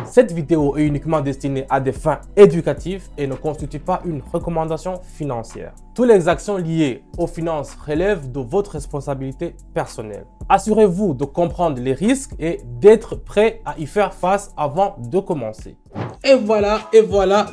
Cette vidéo est uniquement destinée à des fins éducatives et ne constitue pas une recommandation financière. Toutes les actions liées aux finances relèvent de votre responsabilité personnelle. Assurez-vous de comprendre les risques et d'être prêt à y faire face avant de commencer. Et voilà,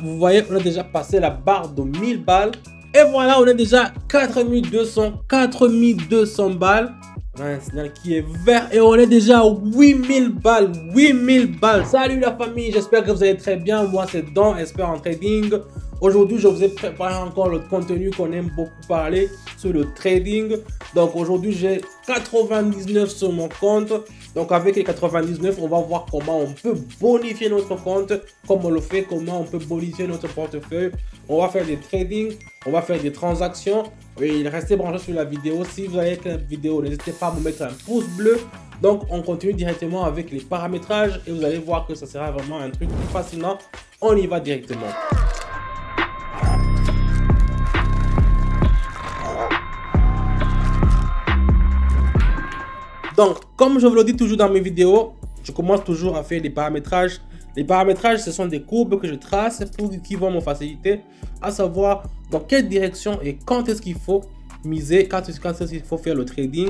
vous voyez, on a déjà passé la barre de 1000 balles. Et voilà, on est déjà 4200 balles. On a un signal qui est vert et on est déjà à 8000 balles. 8000 balles. Salut la famille, j'espère que vous allez très bien. Moi, c'est Don, expert en trading. Aujourd'hui, je vous ai préparé encore le contenu qu'on aime beaucoup parler sur le trading. Donc aujourd'hui, j'ai 99 sur mon compte. Donc avec les 99, on va voir comment on peut bonifier notre compte, comme on le fait, comment on peut bonifier notre portefeuille. On va faire des trading, on va faire des transactions. Et restez branchés sur la vidéo. Si vous avez aimé la vidéo, n'hésitez pas à me mettre un pouce bleu. Donc on continue directement avec les paramétrages et vous allez voir que ça sera vraiment un truc fascinant. On y va directement. Donc, comme je vous le dis toujours dans mes vidéos, je commence toujours à faire des paramétrages. Les paramétrages, ce sont des courbes que je trace qui vont me faciliter à savoir dans quelle direction et quand est-ce qu'il faut miser, quand est-ce qu'il faut faire le trading,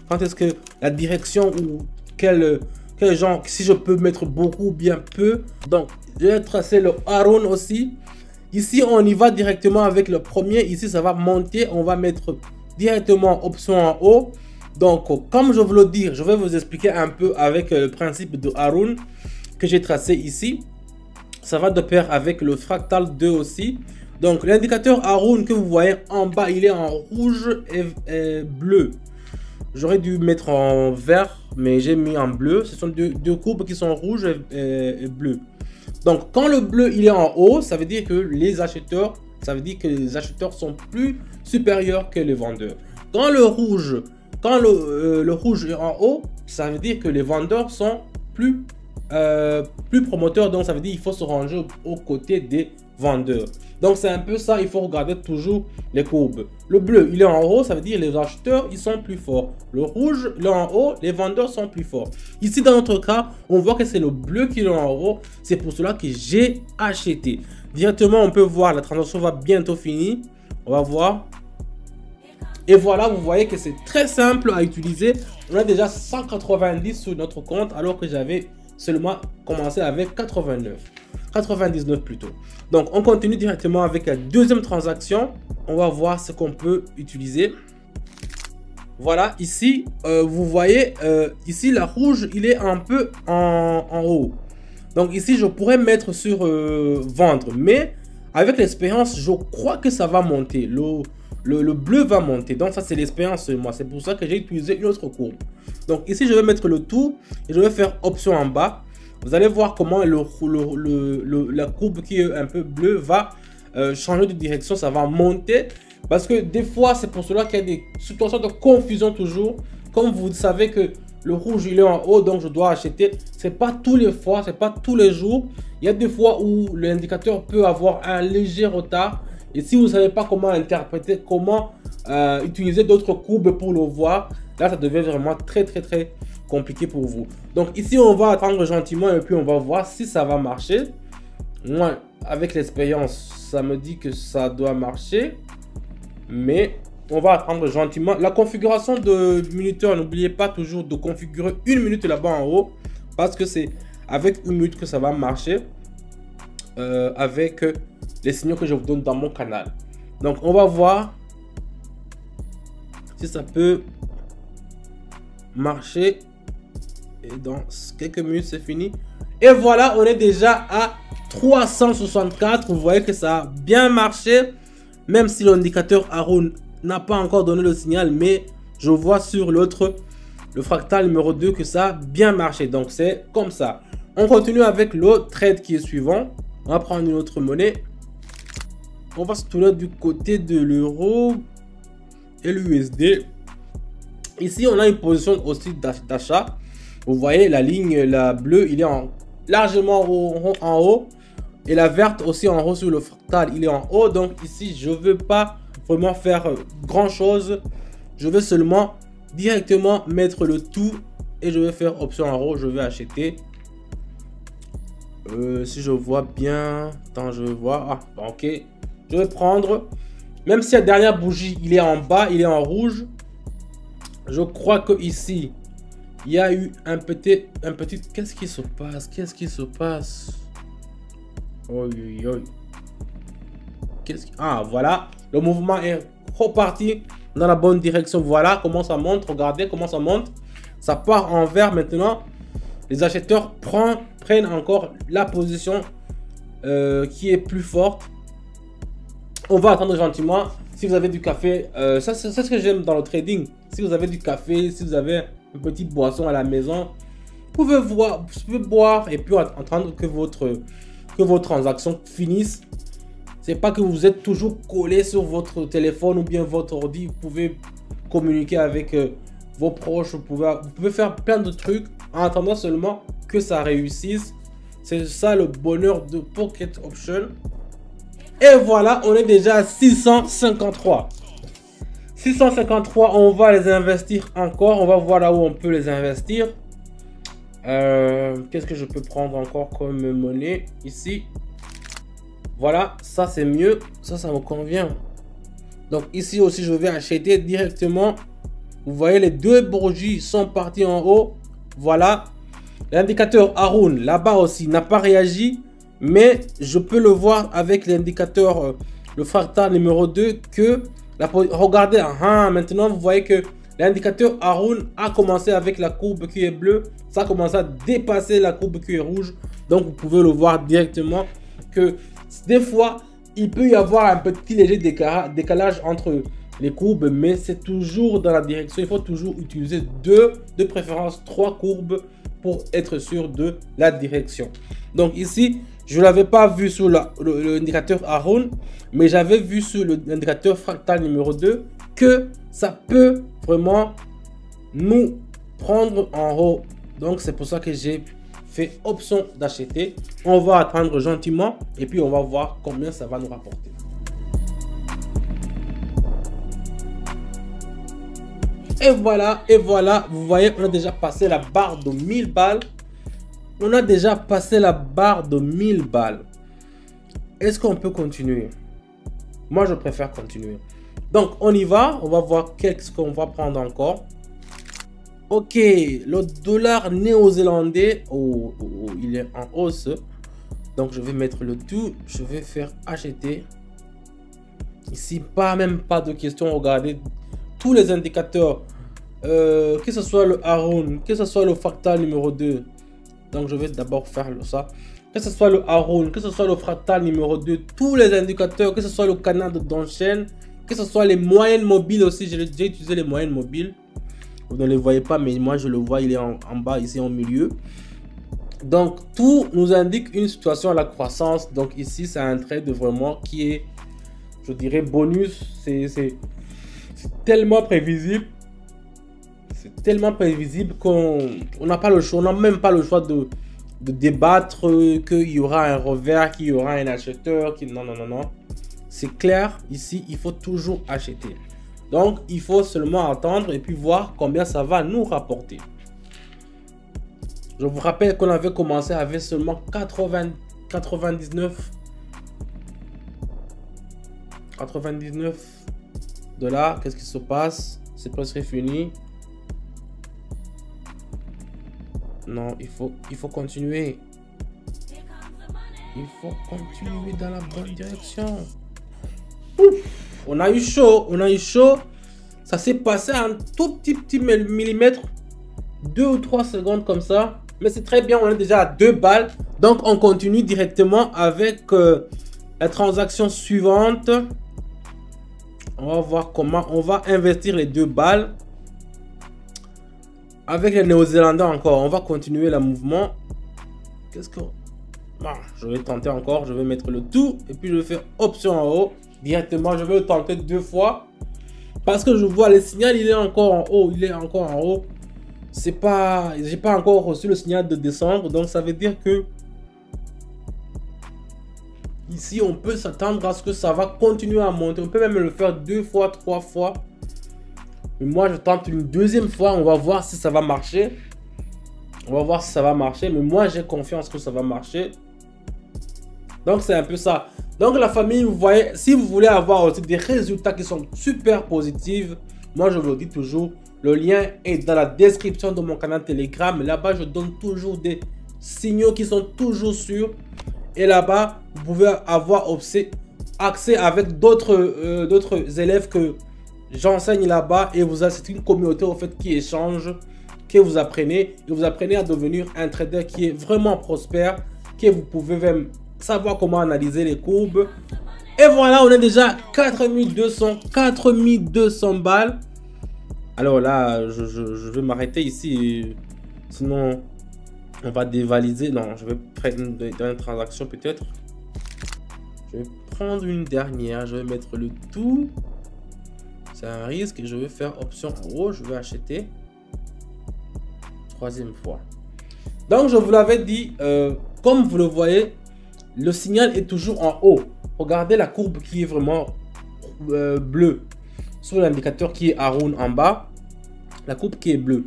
quand est-ce que la direction ou quel genre, si je peux mettre beaucoup ou bien peu. Donc, je vais tracer le Haroun aussi. Ici, on y va directement avec le premier. Ici, ça va monter. On va mettre directement option en haut. Donc, comme je vous le dis, je vais vous expliquer un peu avec le principe de Haroun que j'ai tracé ici. Ça va de pair avec le fractal 2 aussi. Donc, l'indicateur Haroun que vous voyez en bas, il est en rouge et bleu. J'aurais dû mettre en vert, mais j'ai mis en bleu. Ce sont deux courbes qui sont rouges et bleu. Donc, quand le bleu il est en haut, ça veut dire que les acheteurs, sont plus supérieurs que les vendeurs. Quand le rouge est en haut, ça veut dire que les vendeurs sont plus promoteurs. Donc, ça veut dire qu'il faut se ranger aux côtés des vendeurs. Donc, c'est un peu ça. Il faut regarder toujours les courbes. Le bleu, il est en haut. Ça veut dire que les acheteurs, ils sont plus forts. Le rouge, il est en haut. Les vendeurs sont plus forts. Ici, dans notre cas, on voit que c'est le bleu qui est en haut. C'est pour cela que j'ai acheté. Directement, on peut voir la transaction va bientôt finir. On va voir. Et voilà, vous voyez que c'est très simple à utiliser. On a déjà 190 sur notre compte alors que j'avais seulement commencé avec 99 plutôt. Donc, on continue directement avec la deuxième transaction. On va voir ce qu'on peut utiliser. Voilà, ici, vous voyez, ici, la rouge, il est un peu en haut. Donc, ici, je pourrais mettre sur vendre. Mais avec l'expérience, je crois que ça va monter. Le bleu va monter. Donc, ça, c'est l'expérience moi. C'est pour ça que j'ai utilisé une autre courbe. Donc, ici, je vais mettre le tout et je vais faire option en bas. Vous allez voir comment la courbe qui est un peu bleue va changer de direction. Ça va monter. Parce que des fois, c'est pour cela qu'il y a des situations de confusion toujours. Comme vous savez que le rouge, il est en haut, donc je dois acheter. C'est pas tous les fois, c'est pas tous les jours. Il y a des fois où l'indicateur peut avoir un léger retard. Et si vous ne savez pas comment interpréter, comment utiliser d'autres courbes pour le voir, là, ça devient vraiment très compliqué pour vous. Donc ici, on va attendre gentiment et puis on va voir si ça va marcher. Moi, avec l'expérience, ça me dit que ça doit marcher. Mais on va attendre gentiment. La configuration de minuteur, n'oubliez pas toujours de configurer une minute là-bas en haut. Parce que c'est avec une minute que ça va marcher. Avec les signaux que je vous donne dans mon canal. Donc, on va voir si ça peut marcher. Et dans quelques minutes, c'est fini. Et voilà, on est déjà à 364. Vous voyez que ça a bien marché. Même si l'indicateur Haroun n'a pas encore donné le signal. Mais je vois sur l'autre, le fractal numéro 2, que ça a bien marché. Donc, c'est comme ça. On continue avec le trade qui est suivant. On va prendre une autre monnaie. On va se tourner du côté de l'euro et l'USD. Ici, on a une position aussi d'achat. Vous voyez, la ligne, la bleue, il est largement en haut. Et la verte aussi en haut sur le fractal, il est en haut. Donc ici, je ne veux pas vraiment faire grand chose. Je vais seulement directement mettre le tout. Et je vais faire option en haut. Je vais acheter. Si je vois bien, attends, je vois. Ah, ok. Je vais prendre. Même si la dernière bougie, il est en bas, il est en rouge. Je crois que ici, il y a eu un petit. Qu'est-ce qui se passe? Qu'est-ce qui se passe? Oh, ah, voilà. Le mouvement est reparti dans la bonne direction. Voilà comment ça monte. Regardez comment ça monte. Ça part en vert maintenant. Les acheteurs prennent encore la position qui est plus forte. On va attendre gentiment. Si vous avez du café, ça c'est ce que j'aime dans le trading. Si vous avez du café, si vous avez une petite boisson à la maison, vous pouvez boire et puis attendre que vos transactions finissent. C'est pas que vous êtes toujours collé sur votre téléphone ou bien votre ordi. Vous pouvez communiquer avec vos proches. Vous pouvez faire plein de trucs en attendant seulement que ça réussisse. C'est ça le bonheur de Pocket Option. Et voilà, on est déjà à 653. 653, on va les investir encore. On va voir là où on peut les investir. Qu'est-ce que je peux prendre encore comme monnaie ici? Voilà, ça c'est mieux. Ça me convient. Donc ici aussi, je vais acheter directement. Vous voyez, les deux bougies sont partis en haut. Voilà. L'indicateur Haroun, là-bas aussi, n'a pas réagi. Mais je peux le voir avec l'indicateur, le fractal numéro 2, que... regardez, maintenant vous voyez que l'indicateur Haroun a commencé avec la courbe qui est bleue. Ça a commencé à dépasser la courbe qui est rouge. Donc vous pouvez le voir directement que des fois, il peut y avoir un petit léger décalage entre les courbes. Mais c'est toujours dans la direction. Il faut toujours utiliser de préférence 3 courbes pour être sûr de la direction. Donc ici, je ne l'avais pas vu sur l'indicateur Haroun, mais j'avais vu sur l'indicateur fractal numéro 2 que ça peut vraiment nous prendre en haut. Donc c'est pour ça que j'ai fait option d'acheter. On va attendre gentiment et puis on va voir combien ça va nous rapporter. Et voilà, vous voyez, on a déjà passé la barre de 1000 balles. On a déjà passé la barre de 1000 balles. Est-ce qu'on peut continuer? Moi, je préfère continuer. Donc, on y va. On va voir qu'est-ce qu'on va prendre encore. Ok, le dollar néo-zélandais. Oh, il est en hausse. Donc, je vais mettre le tout. Je vais faire acheter. Ici, même pas de question. Regardez tous les indicateurs. Que ce soit le Haroun, que ce soit le fractal numéro 2. Donc, je vais d'abord faire ça. Que ce soit le Haroun, que ce soit le fractal numéro 2, tous les indicateurs, que ce soit le canal d'enchaîne, que ce soit les moyennes mobiles aussi. J'ai utilisé les moyennes mobiles. Vous ne les voyez pas, mais moi, je le vois. Il est en bas, ici, en milieu. Donc, tout nous indique une situation à la croissance. Donc, ici, c'est un trade vraiment qui est, je dirais, bonus. C'est tellement prévisible. C'est tellement prévisible qu'on n'a pas le choix. On n'a même pas le choix de débattre qu'il y aura un revers, qu'il y aura un acheteur. Non. C'est clair. Ici, il faut toujours acheter. Donc, il faut seulement attendre et puis voir combien ça va nous rapporter. Je vous rappelle qu'on avait commencé avec seulement 99 $. Qu'est-ce qui se passe? C'est presque fini. Non, il faut continuer. Il faut continuer dans la bonne direction. Ouf, on a eu chaud. Ça s'est passé un tout petit millimètre. 2 ou 3 secondes comme ça. Mais c'est très bien, on est déjà à 2 balles. Donc, on continue directement avec la transaction suivante. On va voir comment on va investir les 2 balles. Avec les Néo-Zélandais encore, on va continuer le mouvement. Qu'est-ce que... je vais tenter encore, je vais mettre le tout. Et puis je vais faire option en haut. Directement, je vais le tenter 2 fois. Parce que je vois le signal, il est encore en haut. C'est pas... J'ai pas encore reçu le signal de descendre. Donc ça veut dire que... Ici, on peut s'attendre à ce que ça va continuer à monter. On peut même le faire 2 fois, 3 fois. Mais moi, je tente une deuxième fois. On va voir si ça va marcher. Mais moi, j'ai confiance que ça va marcher. Donc c'est un peu ça. Donc la famille, vous voyez, si vous voulez avoir aussi des résultats qui sont super positifs, moi je vous le dis toujours, le lien est dans la description de mon canal Telegram. Là-bas, je donne toujours des signaux qui sont toujours sûrs. Et là-bas, vous pouvez avoir accès avec d'autres élèves que j'enseigne là-bas. Et c'est une communauté au fait qui échange, que vous apprenez. Et vous apprenez à devenir un trader qui est vraiment prospère, que vous pouvez même savoir comment analyser les courbes. Et voilà, on est déjà 4200 balles. Alors là, je vais m'arrêter ici, sinon on va dévaliser. Non, je vais prendre une dernière transaction peut-être. Je vais prendre une dernière, je vais mettre le tout. C'est un risque et je vais faire option en haut, je vais acheter. Troisième fois. Donc je vous l'avais dit, comme vous le voyez, le signal est toujours en haut. Regardez la courbe qui est vraiment bleue. Sur l'indicateur qui est Haroun en bas, la courbe qui est bleue.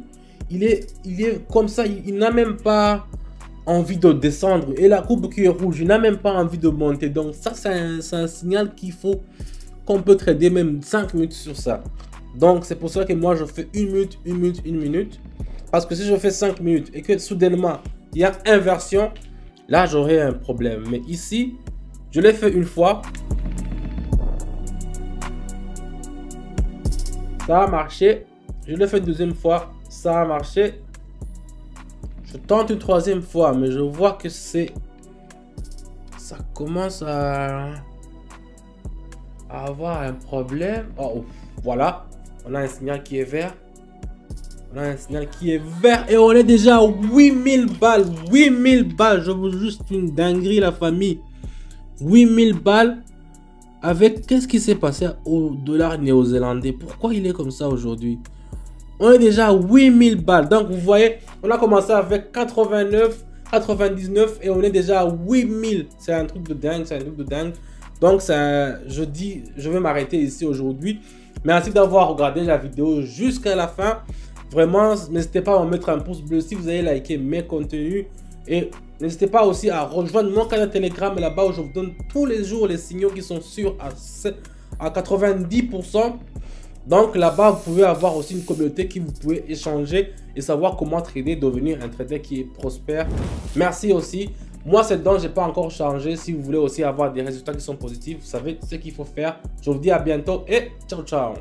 Il est comme ça, il n'a même pas envie de descendre. Et la courbe qui est rouge, il n'a même pas envie de monter. Donc ça, c'est un signal qu'on peut trader même 5 minutes sur ça. Donc c'est pour ça que moi, je fais 1 minute, 1 minute, 1 minute. Parce que si je fais 5 minutes et que soudainement, il y a inversion, là, j'aurai un problème. Mais ici, je l'ai fait une fois. Ça a marché. Je l'ai fait une deuxième fois. Ça a marché. Je tente une troisième fois. Mais je vois que ça commence à avoir un problème. Oh, voilà. On a un signal qui est vert. On a un signal qui est vert. Et on est déjà à 8000 balles. 8000 balles. Je vous juste une dinguerie, la famille. 8000 balles. Avec, qu'est-ce qui s'est passé au dollar néo-zélandais? Pourquoi il est comme ça aujourd'hui? On est déjà à 8000 balles. Donc, vous voyez, on a commencé avec 89, 99 et on est déjà à 8000. C'est un truc de dingue, c'est un truc de dingue. Donc, je vais m'arrêter ici aujourd'hui. Merci d'avoir regardé la vidéo jusqu'à la fin. Vraiment, n'hésitez pas à me mettre un pouce bleu si vous avez liké mes contenus. Et n'hésitez pas aussi à rejoindre mon canal Telegram là-bas où je vous donne tous les jours les signaux qui sont sûrs à 90%. Donc là-bas, vous pouvez avoir aussi une communauté qui vous pouvez échanger et savoir comment trader, devenir un trader qui est prospère. Merci aussi. Moi, c'est donc, je n'ai pas encore changé. Si vous voulez aussi avoir des résultats qui sont positifs, vous savez ce qu'il faut faire. Je vous dis à bientôt et ciao, ciao.